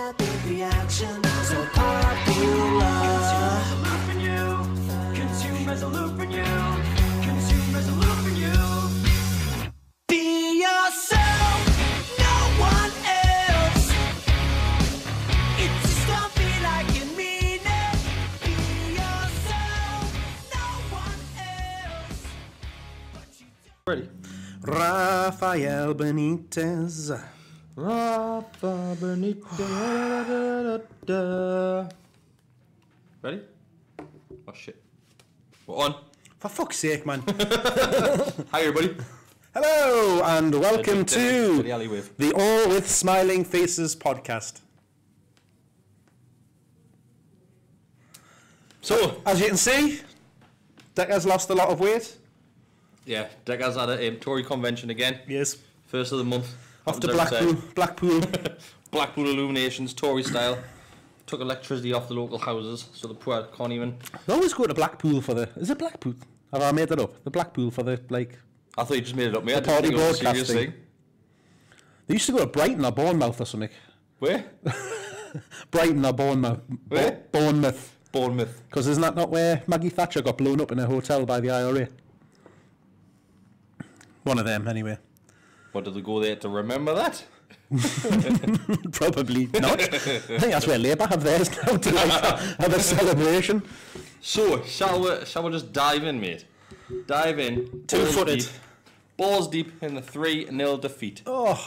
static reaction, so popular. Consume as a loop in you. Consume as a loop in you. Be yourself, no one else. It's a stuffy like you mean it. Be yourself, no one else. But you don't. Ready? Rafael Benitez. Rafa Benitez. Ready? Oh shit. We're on. For fuck's sake, man. Hi everybody. Hello, and welcome to the alleyway. the All With Smiling Faces podcast. So, As you can see, Decker's lost a lot of weight. yeah, Decker's at a Tory convention again. Yes. First of the month. Off to Happens every Blackpool. Blackpool Illuminations, Tory style. Took electricity off the local houses, so the poor can't even... They always go to Blackpool for the... Is it Blackpool? Have I made that up? The Blackpool for the, like... I thought you just made it up, mate. The I didn't party think it was a serious broadcasting. thing. They used to go to Brighton or Bournemouth or something. Where? Brighton or Bournemouth. Where? Bournemouth. Bournemouth. Because isn't that not where Maggie Thatcher got blown up in a hotel by the IRA? One of them, anyway. What, did they go there to remember that? Probably not. I think that's where Labour have theirs now to like have a celebration. So, shall we just dive in, mate? Dive in. Two-footed. Balls deep in the 3-0 defeat. Oh,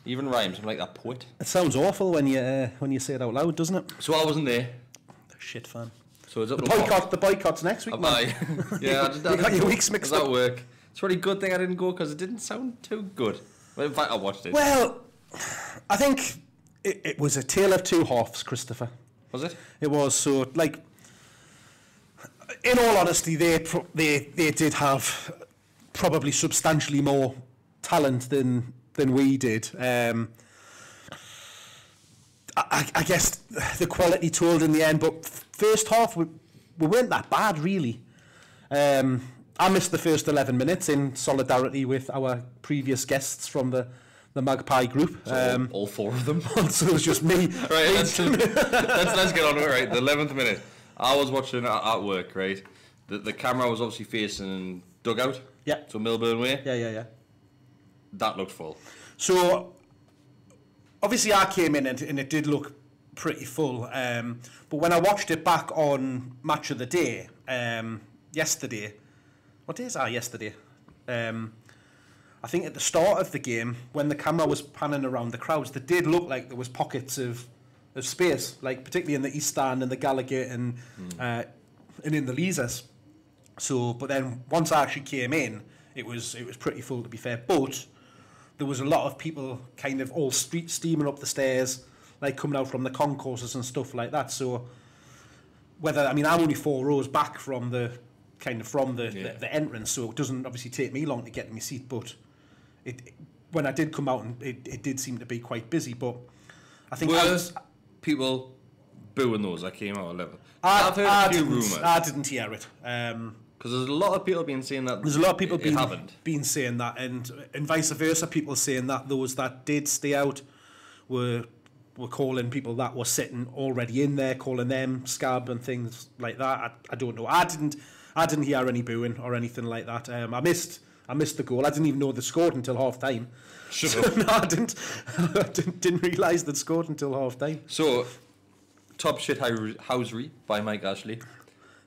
Even rhymes. I'm like that poet. it sounds awful when you say it out loud, doesn't it? So I wasn't there. Shit, fan. So it's up The boycott's next week, man. Yeah, I just You got your weeks mixed Does up. that work? It's a really good thing I didn't go because it didn't sound too good. Well, in fact, I watched it. Well, I think it was a tale of two halves, Christopher. Was it? It was. So, like, in all honesty, they did have probably substantially more talent than we did. I guess the quality told in the end, but first half we weren't that bad, really. I missed the first 11 minutes in solidarity with our previous guests from the Magpie group. So all four of them. So it was just me. Right, let's get on to it, right? The 11th minute. I was watching at work, right? The camera was obviously facing dugout. Yeah. So Milburn Way. Yeah. That looked full. So, obviously I came in and it did look pretty full. But when I watched it back on Match of the Day, yesterday, what day is that? Yesterday. I think at the start of the game, when the camera was panning around the crowds, there did look like there was pockets of space, like particularly in the East Stand and the Gallagher and in the Leazers. So, but then once I actually came in, it was pretty full, to be fair. But there was a lot of people kind of all steaming up the stairs, like coming out from the concourses and stuff like that. So I'm only 4 rows back from the entrance, so it doesn't obviously take me long to get to my seat. But when I did come out, and it did seem to be quite busy. But I think people booing those that came out 11. I've heard a few rumours. I didn't hear it. Because there's a lot of people been saying that. There's a lot of people haven't. been saying that, and vice versa. People saying that those that did stay out were calling people that were sitting already in there, calling them scab and things like that. I don't know. I didn't hear any booing or anything like that. I missed the goal. I didn't even know they scored until half time. Shut up. No, I didn't. I didn't realise they'd scored until half time. So, top shit housery by Mike Ashley.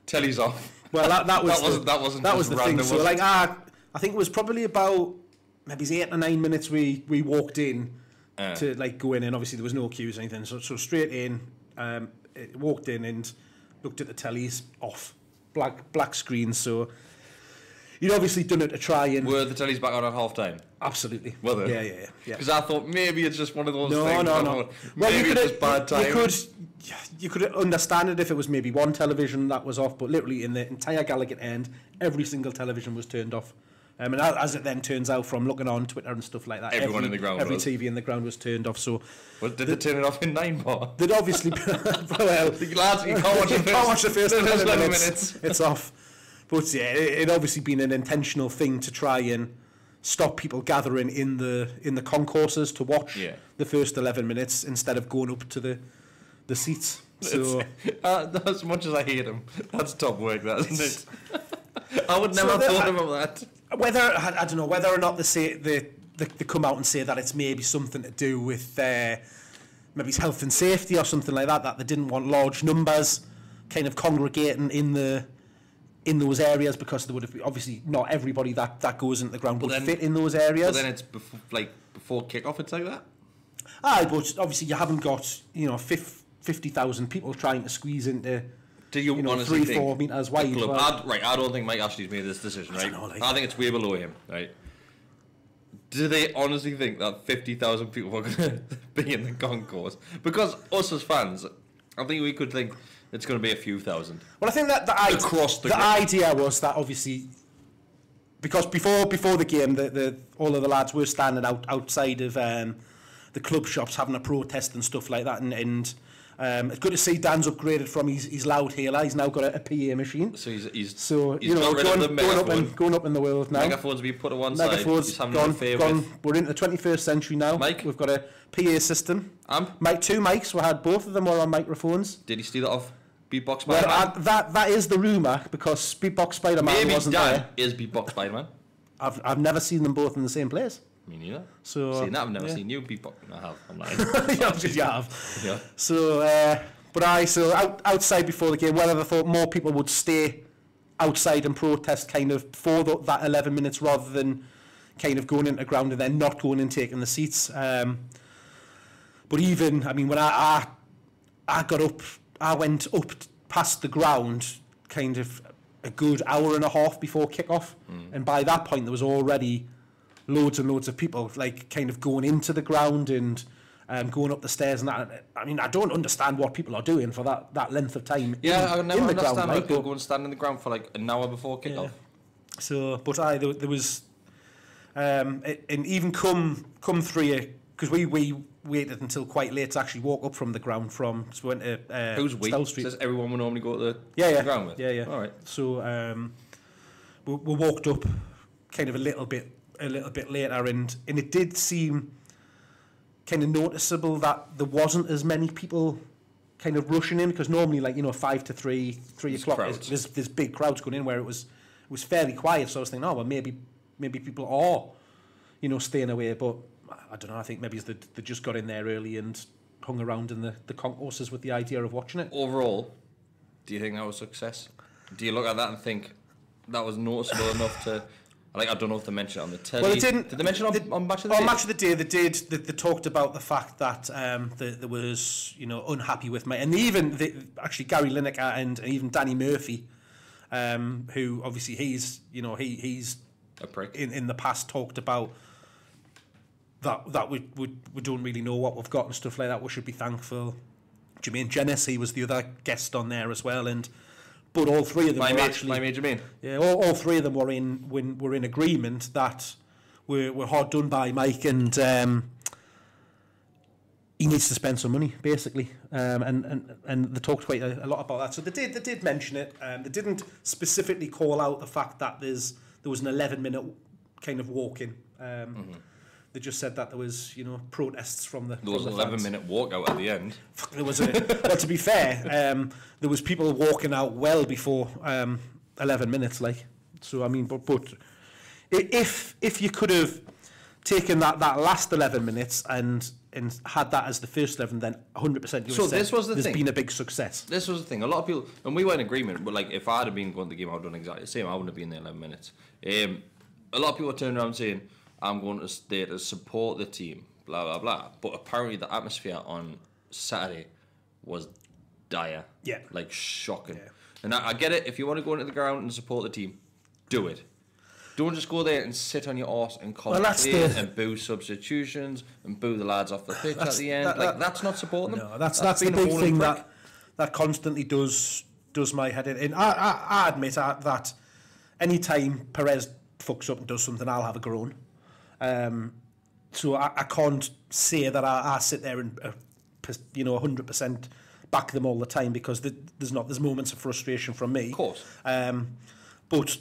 Telly's off. Well, that was that was the thing. So, like, I think it was probably about maybe 8 or 9 minutes we walked in to like go in, and obviously there was no queues or anything. So straight in, walked in and looked at the tellies off, black screens. So you'd obviously done it to try and... Were the tellies back on at half time? Absolutely. Were they? Yeah. Because I thought maybe it's just one of those things. No. Maybe it's just bad time. You could understand it if it was maybe one television that was off, but literally in the entire Gallagher end, every single television was turned off. And as it then turns out from looking on Twitter and stuff like that, everyone in the ground every was. TV in the ground was turned off. So, did they turn it off in 9 bar? They'd obviously, lads, you can't watch the first 11 minutes. It's off. But yeah, it obviously been an intentional thing to try and stop people gathering in the concourses to watch the first 11 minutes instead of going up to the seats. So As much as I hate him, that's top work, that isn't it? I would never have thought about that. Whether I don't know whether or not they come out and say that it's maybe something to do with maybe it's health and safety or something like that they didn't want large numbers kind of congregating in those areas, because there would have obviously not everybody that goes into the ground would fit in those areas. But then it's before kick-off, it's like that? Aye, but obviously you haven't got 50,000 people trying to squeeze into Do you honestly 3-4 metres wide. I don't think Mike Ashley's made this decision, right? I think it's way below him, right? Do they honestly think that 50,000 people are going to be in the concourse? Because us as fans, I think we could think it's going to be a few thousand. Well, I think that the idea was that obviously, because before the game, all of the lads were standing outside of the club shops having a protest and stuff like that, and it's good to see Dan's upgraded from his loud hailer. He's now got a PA machine. So he's going up in the world now. Megaphones being put to one side. Megaphones gone. We're into the 21st century now. Mike, we've got a PA system. Mike, 2 mics. We had both of them were on microphones. Did he steal it off Beatbox Spider-Man? Well, that is the rumour, because Beatbox Spider-Man wasn't there. Maybe Dan is Beatbox Spider-Man. I've never seen them both in the same place. Me neither. So seen that, I've never seen you beatbox. I have. I'm lying. You have. Yeah. So, outside before the game, whether they thought more people would stay outside and protest kind of for that 11 minutes rather than kind of going into the ground and then not going and taking the seats. But even, I mean, when I got up, I went up past the ground kind of a good hour and a half before kick-off, and by that point there was already loads and loads of people like kind of going into the ground and going up the stairs and that. I mean, I don't understand what people are doing for that length of time. Yeah, I never understand ground, how people go and stand in the ground for like an hour before kick-off. Yeah. So, but there was, and even come 3, because we waited until quite late to actually walk up from the ground so we went to Who's we? Stow Street. Says everyone would normally go to the ground with? Yeah. All right. So we walked up kind of a little bit later, and it did seem kind of noticeable that there wasn't as many people kind of rushing in, because normally 5 to 3 o'clock there's big crowds going in, where it was fairly quiet. So I was thinking, oh well, maybe people are staying away, but I don't know. I think maybe they just got in there early and hung around in the concourses with the idea of watching it. Overall, do you think that was a success? Do you look at that and think that was noticeable enough to? I don't know if they mentioned it on the telly. Well, it didn't. Did they mention it on Match of the Day? On Match of the Day, they did. They talked about the fact that there was, unhappy with Mike, and actually Gary Lineker and even Danny Murphy, who obviously he's a prick. In the past talked about that we don't really know what we've got and stuff like that. We should be thankful. Jermaine Jenness, he was the other guest on there as well, but all three of them my mate Jermaine. Yeah, all three of them were in agreement that we're hard done by Mike, and he needs to spend some money basically, and they talked quite a lot about that. So they did mention it. They didn't specifically call out the fact that there was an 11-minute kind of walk-in. They just said that there was, protests from the. There was an 11-minute walkout at the end. There was well, to be fair, there was people walking out well before 11 minutes. So I mean, but if you could have taken that last 11 minutes and had that as the first 11, then 100% you would have said there's been a big success. This was the thing. A lot of people, and we were in agreement, but if I had been going to the game, I would have done exactly the same. I wouldn't have been there 11 minutes. A lot of people turned around saying, I'm going to stay to support the team, blah, blah, blah. But apparently the atmosphere on Saturday was dire. Yeah. Shocking. Yeah. And I get it. If you want to go into the ground and support the team, do it. Don't just go there and sit on your arse and complain and boo substitutions and boo the lads off the pitch at the end. That's not supporting them. No, that's the big thing that constantly does my head in. And I admit that any time Perez fucks up and does something, I'll have a groan. So I can't say that I sit there and 100% back them all the time, because there's moments of frustration from me. Of course. But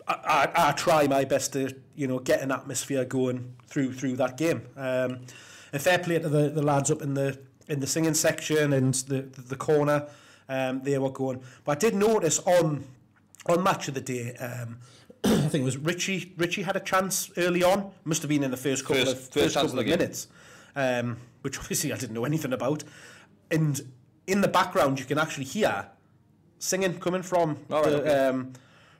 I try my best to get an atmosphere going through that game. And fair play to the lads up in the in the singing section and the corner. They were going. But I did notice on Match of the Day, I think it was Richie had a chance early on. Must have been in the first couple of minutes, which obviously I didn't know anything about. And in the background, you can actually hear singing coming from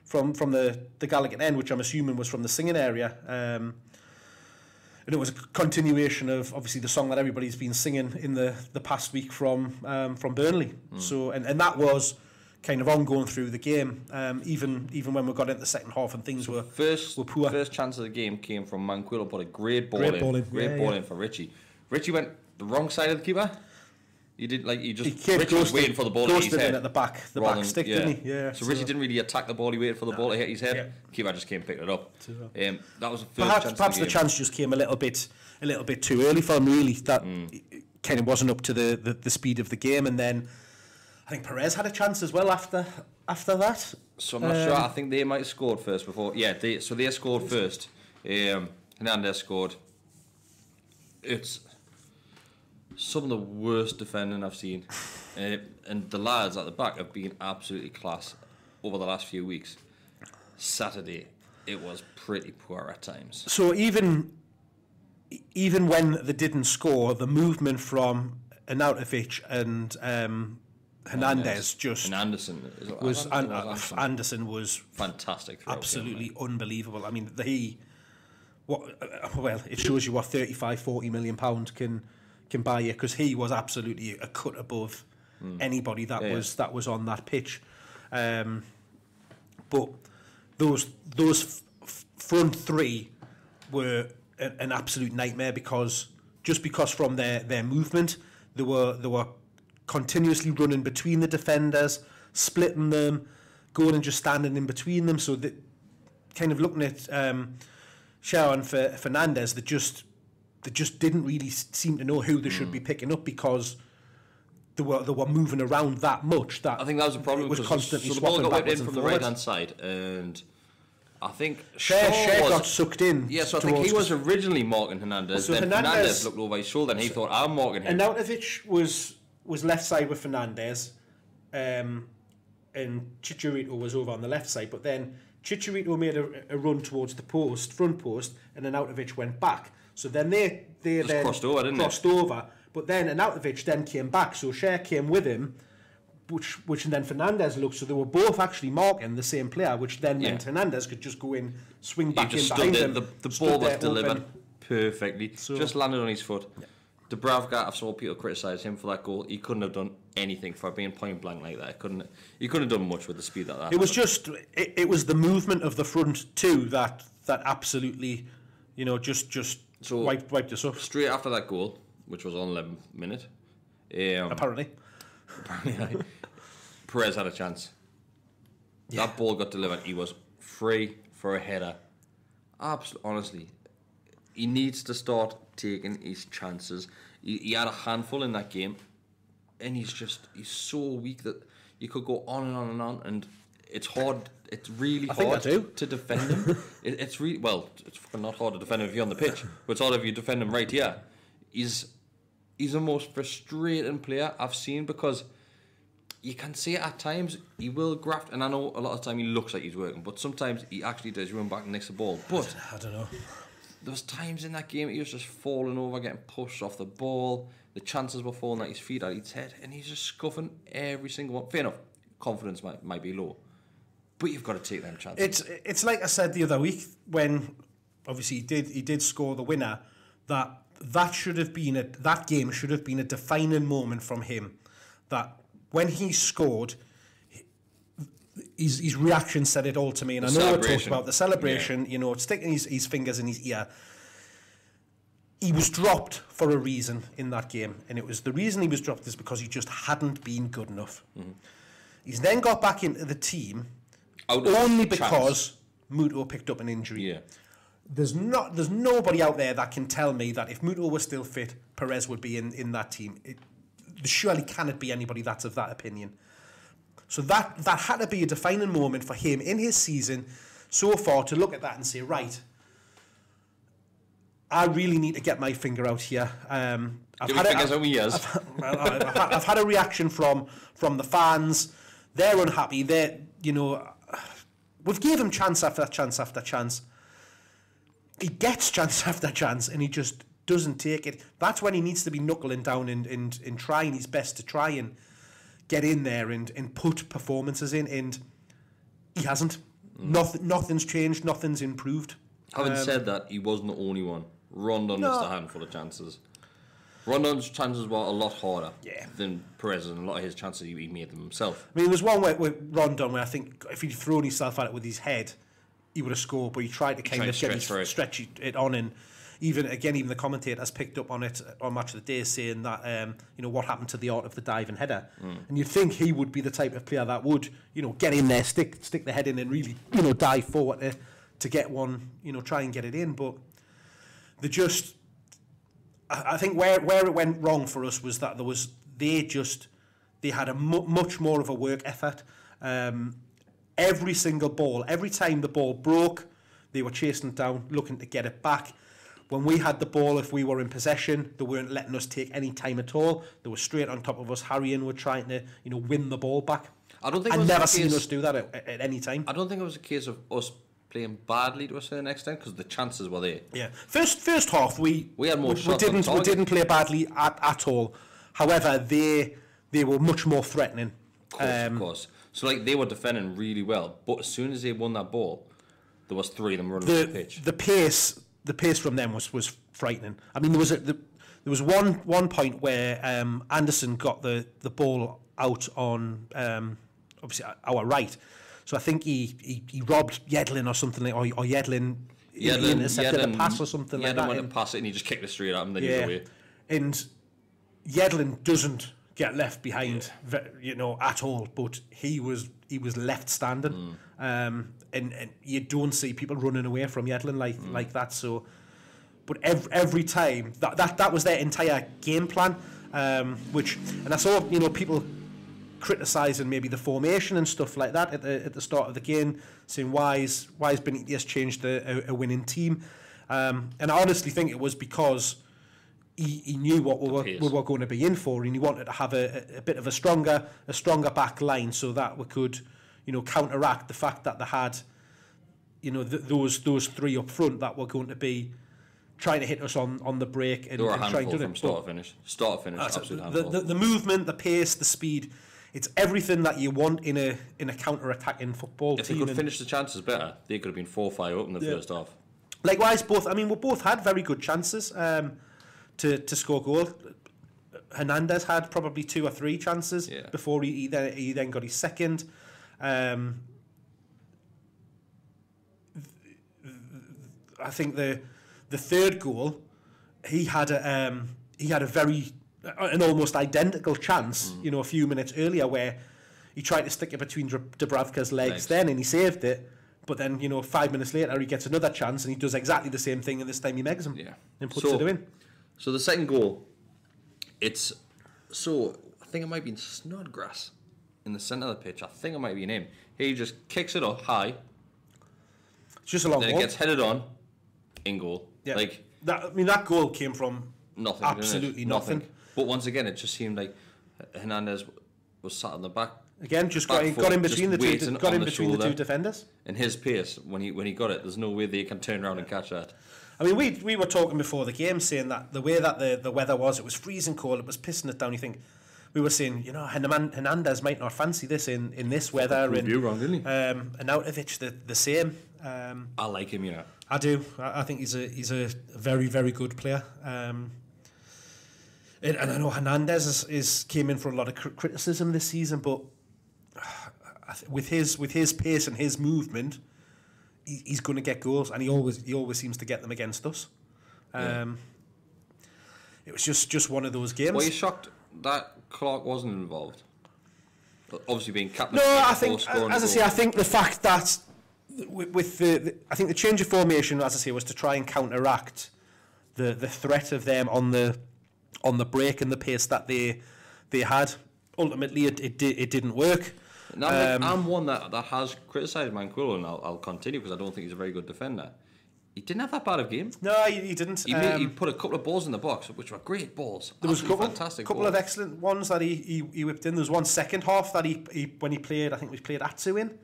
from the Gallagher end, which I'm assuming was from the singing area. And it was a continuation of obviously the song that everybody's been singing in the past week from Burnley. So and that was kind of ongoing through the game, even when we got into the second half and things were poor. First chance of the game came from Manquillo, put a great ball in for Richie. Richie went the wrong side of the keeper. Richie was waiting for the ball to hit his head at the back stick, didn't he? Yeah. So Richie didn't really attack the ball. He waited for the ball to hit his head. Yeah. Keeper just came and picked it up. That was the first chance. Perhaps the chance just came a little bit too early for him. Really, that kind of wasn't up to the speed of the game. And then I think Perez had a chance as well after that. So I'm not sure. I think they might have scored first before. Yeah, they scored first. Hernandez scored. It's some of the worst defending I've seen, and the lads at the back have been absolutely class over the last few weeks. Saturday, it was pretty poor at times. So even when they didn't score, the movement from Arnautovic and Hernandez Anderson was fantastic. Absolutely unbelievable. I mean, it shows you what 35-40 million pound can buy you, because he was absolutely a cut above anybody that was on that pitch. But those front three were an absolute nightmare, because from their movement, they were continuously running between the defenders, splitting them, going and just standing in between them. So that kind of looking at Shaw and Fernandez, they just didn't really seem to know who they should be picking up, because they were moving around that much. That I think that was a problem. It was constantly the ball got whipped in from the right hand side, and I think Shaw got sucked in. Yeah, so I think he was originally marking Hernandez. So then Hernandez looked over his shoulder, and he thought, "I'm marking him." And Arnautovic was left side with Fernandez, and Chicharito was over on the left side. But then Chicharito made a run towards the front post, and Arnautovic went back. So then they then crossed over. But then Arnautovic then came back, so Cher came with him, which and then Fernandez looked. So they were both actually marking the same player, which then meant Hernandez could just go in, swing back in behind him. The ball was delivered perfectly, just landed on his foot. Yeah. Dubravka, I've saw people criticise him for that goal. He couldn't have done anything for being point blank like that. He couldn't have done much with the speed that. It was just it was the movement of the front two that absolutely, just wiped us up. Straight after that goal, which was on 11th minute. Apparently, Perez had a chance. Yeah. That ball got delivered. He was free for a header. Absolutely, honestly, he needs to start taking his chances. He had a handful in that game, and he's so weak that you could go on and on and on, and it's hard. It's really hard to defend him. It's really it's fucking not hard to defend him if you're on the pitch, but it's hard if you defend him right here. He's the most frustrating player I've seen, because you can see it at times he will graft, and I know a lot of the time he looks like he's working, but sometimes he actually does run back and nicks the ball. But I don't know. There was times in that game he was just falling over, getting pushed off the ball. The chances were falling at his feet, at his head, and he's just scuffing every single one. Fair enough, confidence might be low, but you've got to take them chances. It's like I said the other week, when obviously he did score the winner. That game should have been a defining moment from him. That when he scored, his reaction said it all to me. And I know I talked about the celebration, sticking his fingers in his ear. He was dropped for a reason in that game, and it was the reason he was dropped is because he just hadn't been good enough. Mm-hmm. He's then got back into the team only because Muto picked up an injury. Yeah. There's nobody out there that can tell me that if Muto was still fit, Perez would be in that team. There surely cannot be anybody that's of that opinion. So that had to be a defining moment for him in his season so far, to look at that and say, right, I really need to get my finger out here. I've had a reaction from the fans. They're unhappy. We've gave him chance after chance after chance. He gets chance after chance, and he just doesn't take it. That's when he needs to be knuckling down and trying his best to try and get in there and put performances in, and he hasn't. Nothing's changed. Nothing's improved. Having said that, he wasn't the only one. Rondon missed a handful of chances. Rondon's chances were a lot harder than Perez, and a lot of his chances he made them himself. I mean, there's one with Rondon where I think if he'd thrown himself at it with his head, he would have scored, but he tried to kind of stretch it on, and even the commentators picked up on it on Match of the Day, saying that what happened to the art of the diving header, and you'd think he would be the type of player that would get in there, stick the head in, and really dive forward to get one, try and get it in, but they just. I think where it went wrong for us was that they had a much more of a work effort. Every single ball, every time the ball broke, they were chasing it down, looking to get it back. When we had the ball, if we were in possession, they weren't letting us take any time at all. They were straight on top of us. Harry and were trying to win the ball back. I've never seen us do that at any time. I don't think it was a case of us playing badly to a certain extent, because the chances were there. Yeah, first half we had more shots. We didn't play badly at all. However, they were much more threatening. Of course. So they were defending really well, but as soon as they won that ball, there was three of them running on the pitch. The pace from them was frightening. I mean, there was one point where Anderson got the ball out on obviously our right. So I think he robbed Yedlin or something like, or Yedlin intercepted a pass or something like that. Yedlin went to pass it and he just kicked it straight at him, then he was away. And Yedlin doesn't get left behind, at all. But he was left standing, and you don't see people running away from Yedlin like that. So, but every time that was their entire game plan, and I saw people criticising maybe the formation and stuff like that at the start of the game, saying why is Benitez changed a winning team, and I honestly think it was because he knew what we were going to be in for, and he wanted to have a bit of a stronger back line so that we could counteract the fact that they had those three up front that were going to be trying to hit us on the break and trying to do it. Start to finish, absolute handful. The movement, the pace, the speed. It's everything that you want in a counter-attacking football if team. If they could finish the chances better, they could have been 4-5 up in the first half. Likewise, we both had very good chances to score goal. Hernandez had probably 2 or 3 chances before he then got his second. I think the third goal, he had an almost identical chance, a few minutes earlier, where he tried to stick it between Dubravka's legs then, and he saved it. But then, 5 minutes later, he gets another chance, and he does exactly the same thing, and this time he megs him and puts it in. So the second goal, I think it might be in Snodgrass in the centre of the pitch. I think it might be in him. He just kicks it up high. It's just a long ball. Then it gets headed on, in goal. Yeah. That goal came from nothing. Absolutely nothing. But once again, it just seemed like Hernandez was sat on the back. Again, got in between the two defenders. In his pace, when he got it, there's no way they can turn around and catch that. I mean, we were talking before the game, saying that the way that the weather was, it was freezing cold, it was pissing it down. You think we were saying, Hernandez might not fancy this in this weather, and you wrong, didn't he? And Arnautovic the same. I like him, I do. I think he's a very, very good player. And I know Hernandez came in for a lot of criticism this season, but with his pace and his movement, he's going to get goals, and he always seems to get them against us. It was just one of those games. Were you shocked that Clark wasn't involved? Obviously being captain. No, I think, as I say, I think the fact that with I think the change of formation, as I say, was to try and counteract the threat of them on the break and the pace that they had. Ultimately, it didn't work. Now, I'm one that has criticised Manquillo, and I'll continue because I don't think he's a very good defender. he didn't have that bad of a game. No, he didn't. He put a couple of balls in the box, which were great balls. There was a couple balls. of excellent ones that he whipped in. There was one second half that he when he played, I think we played Atsu in.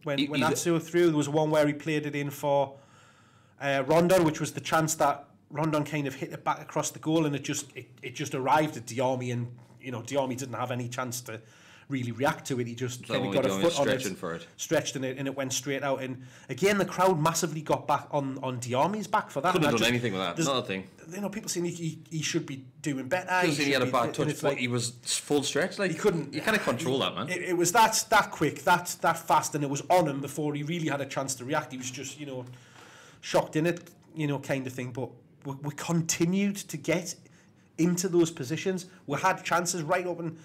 When Atsu were through, there was one where he played it in for Rondon, which was the chance that Rondon kind of hit it back across the goal, and it just arrived at Diarmi, and Diarmi didn't have any chance to really react to it. He just kind of got a foot on it, stretched and it went straight out. And again, the crowd massively got back on Diarmi's back for that. Couldn't have done anything with that. Another thing. People saying he should be doing better. He had a bad touch, but he was full stretch. Like, he couldn't. You can't control that, man. It was that quick, that fast, and it was on him before he really had a chance to react. He was just shocked in it, kind of thing. But we continued to get into those positions. We had chances right up, and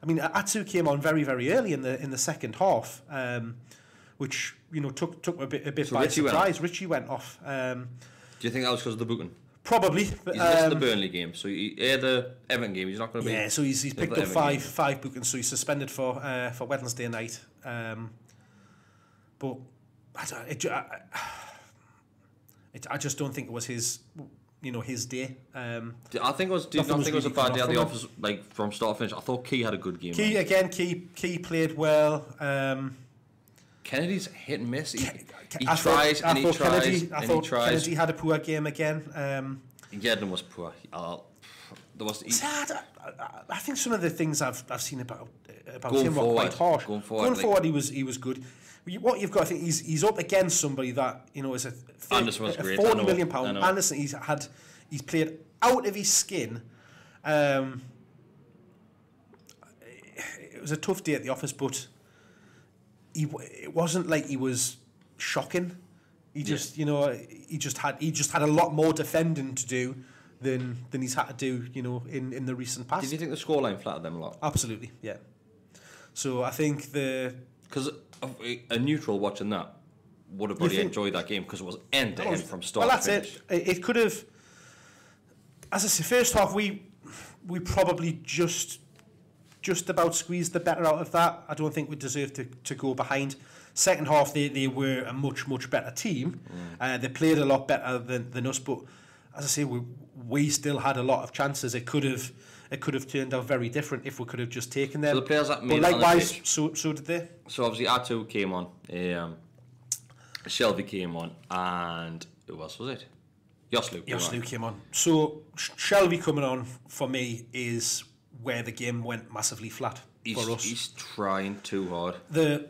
I mean, Atsu came on very, very early in the second half, which took a bit by surprise. Richie went off. Do you think that was because of the booking? Probably. He's missed the Burnley game, so the Everton game. He's not going to be. Yeah, so he's picked up five bookings, so he's suspended for Wednesday night. But I just don't think it was his. His day. I think it was. Do you not think it was a bad day at the office, like from start to finish? I thought Key had a good game. Key played well. Kennedy's hit and miss. He tries and he tries. Kennedy had a poor game again. Yedlin was poor. I think some of the things I've seen about him were quite harsh. Going forward, he was good. What you've got, I think, he's up against somebody that is a £40 million. Anderson, he's played out of his skin. It was a tough day at the office, but it wasn't like he was shocking. He just had a lot more defending to do than he's had to do, in the recent past. Did you think the scoreline flattered them a lot? Absolutely, yeah. So I think because a neutral watching that would have probably enjoyed that game because it was end to end from start to finish. It could have, as I say, first half we probably just about squeezed the better out of that. I don't think we deserved to go behind. Second half they were a much better team. They played a lot better than us, but as I say, we still had a lot of chances. It could have turned out very different if we could have just taken them. So the players that made but likewise, it so did they. So obviously Atu came on, Shelby came on, and who else was it? Joslu came on. So Shelby coming on for me is where the game went massively flat for us. He's trying too hard. I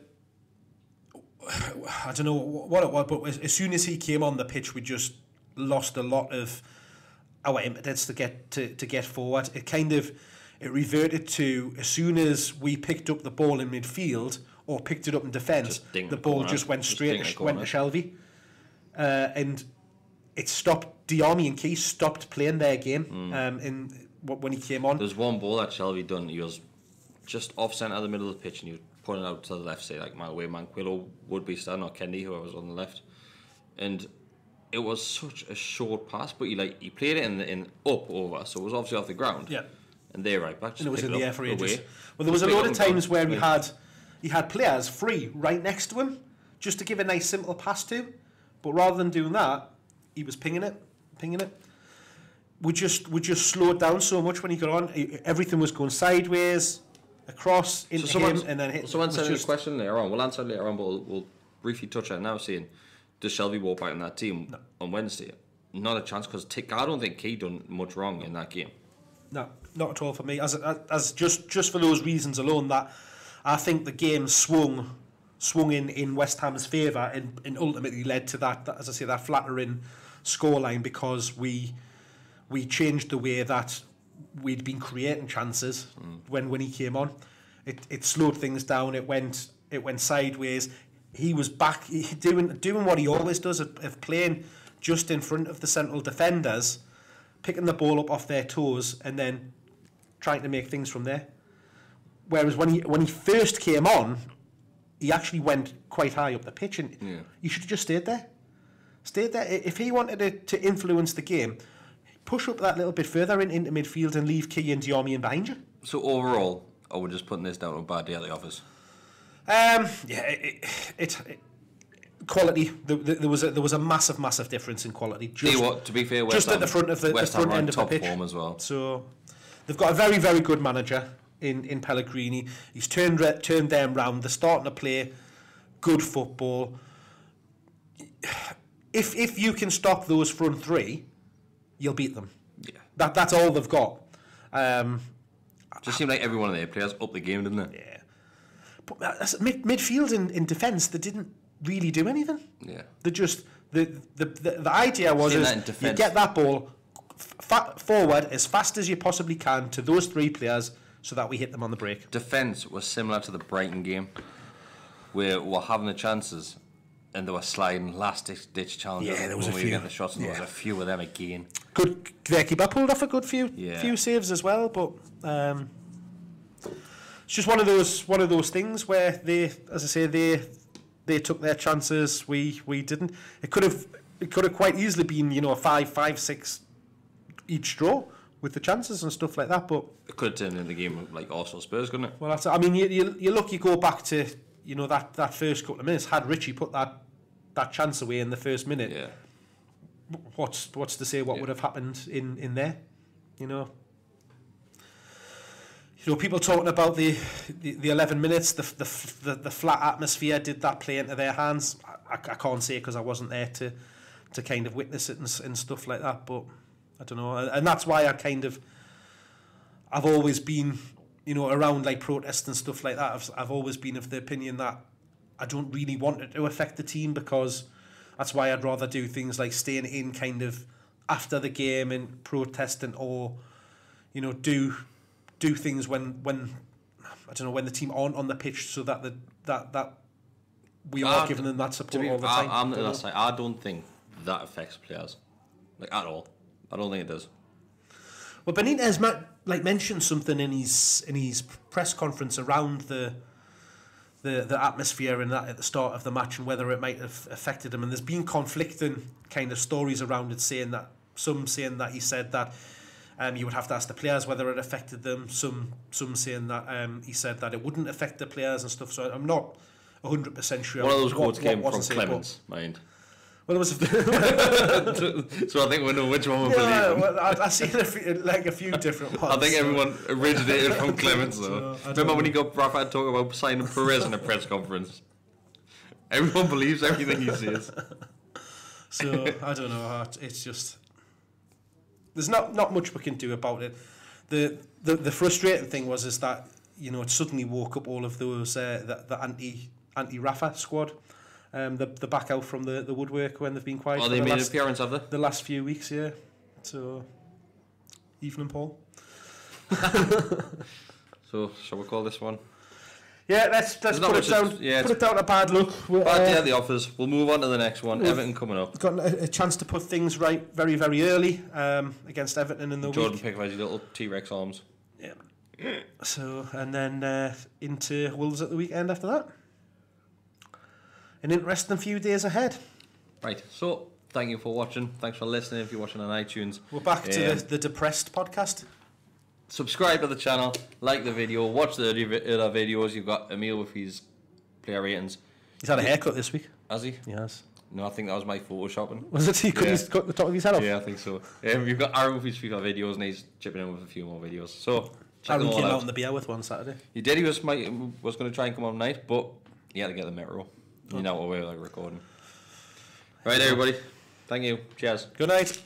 don't know what it was, but as soon as he came on the pitch, we just lost a lot of our impetus to get forward. It reverted to as soon as we picked up the ball in midfield or picked it up in defence, the ball just went straight to Shelby, and it stopped. Diarmi and Key stopped playing their game when he came on. There's one ball that Shelby done. He was just off centre of the middle of the pitch, and he was putting it out to the left, say like my way Manquillo would be standing, or Kennedy, who was on the left, and it was such a short pass, but he played it in up over, so it was obviously off the ground. Yeah. And they're right back. And it was in the air for ages. Well, there was a lot of times where he had players free right next to him, just to give a nice simple pass to. But rather than doing that, he was pinging it. We just slowed down so much when he got on. Everything was going sideways, across into him, and then hit. Someone sent a question later on. We'll answer later on, but we'll briefly touch on it now. Saying, does Shelby walk back in that team on Wednesday? Not a chance, because I don't think he done much wrong in that game. No, not at all for me. As just for those reasons alone, that I think the game swung in West Ham's favour and ultimately led to that, as I say, that flattering scoreline, because we changed the way that we'd been creating chances when he came on. It slowed things down. It went sideways. He was back doing what he always does of playing just in front of the central defenders, picking the ball up off their toes and then trying to make things from there. Whereas when he first came on, he actually went quite high up the pitch, and he should have just stayed there. If he wanted to influence the game, push up that little bit further into midfield and leave Key and Diarmi in behind you. So overall, are we just putting this down to a bad day at the office? quality. There was a massive difference in quality. To be fair, West just Ham, at the front of the front end of the top pitch. form as well. So they've got a very, very good manager in Pellegrini. He's turned them round. They're starting to play good football. If you can stop those front three, you'll beat them. Yeah. That's all they've got. Just seemed like every one of their players upped the game, didn't it? Yeah. But midfield in defence, they didn't really do anything. Yeah. They just the idea was is you get that ball forward as fast as you possibly can to those three players so that we hit them on the break. Defence was similar to the Brighton game, where we're having the chances and they were sliding last ditch challenges. Yeah, there was a when we few. were getting the shots, and there was a few of them again. Good, their keeper pulled off a good few saves as well, but it's just one of those things where they, as I say, they took their chances. We didn't. It could have quite easily been, you know, a 5-6 each draw with the chances and stuff like that. But it could have turned into a game like Arsenal Spurs, couldn't it? Well, that's. I mean, you go back to, you know, that first couple of minutes. Had Richie put that chance away in the first minute, yeah. What's to say what would have happened in there, you know? You know, people talking about the 11 minutes, the flat atmosphere. Did that play into their hands? I can't say because I wasn't there to kind of witness it and stuff like that. But I don't know, and that's why I've always been, you know, around like protests and stuff like that. I've always been of the opinion that I don't really want it to affect the team, because that's why I'd rather do things like staying in kind of after the game and protesting, or, you know, do things when I don't know, when the team aren't on the pitch, so that that we are giving them that support all the time. I'm the other side. I don't think that affects players, like, at all. I don't think it does. Well, Benitez mentioned something in his press conference around the atmosphere and that at the start of the match, and whether it might have affected him. And there's been conflicting kind of stories around it, saying that he said that you would have to ask the players whether it affected them. Some saying that he said that it wouldn't affect the players and stuff. So I'm not 100% sure. One of those quotes came from Clemens, mind. Well, it was. So I think we know which one we believe. Well, I've seen a few different ones. I think everyone originated from Clemens, though. Remember when he got Rafa talking about signing Perez in a press conference? Everyone believes everything he says. So I don't know. It's just, there's not much we can do about it. The frustrating thing is that, you know, it suddenly woke up all of those the anti Rafa squad. The back out from the woodwork when they've been quiet. Oh, they made an appearance, have they? The last few weeks, yeah. So, evening, Paul. So, shall we call this one? Yeah, let's put it down. Put it down to bad luck. Bad day at the office. We'll move on to the next one. Everton coming up. Got a chance to put things right very, very early against Everton in the week. Jordan Pickford's little T-Rex arms. Yeah. So, and then into Wolves at the weekend after that. An interesting few days ahead. Right, so thank you for watching. Thanks for listening if you're watching on iTunes. We're back to the Depressed podcast. Subscribe to the channel, like the video, watch the other videos. You've got Emil with his player ratings. He's had a haircut this week. Has he? Yes. No, I think that was my photoshopping. Was it? He cut the top of his head off? Yeah, I think so. You've got Aaron with his FIFA videos, and he's chipping in with a few more videos. So, check Aaron them all came out out on the beer with one Saturday. He did. He was going to try and come on night, but he had to get the metro. You know what we're like recording. Right, everybody. Thank you. Cheers. Good night.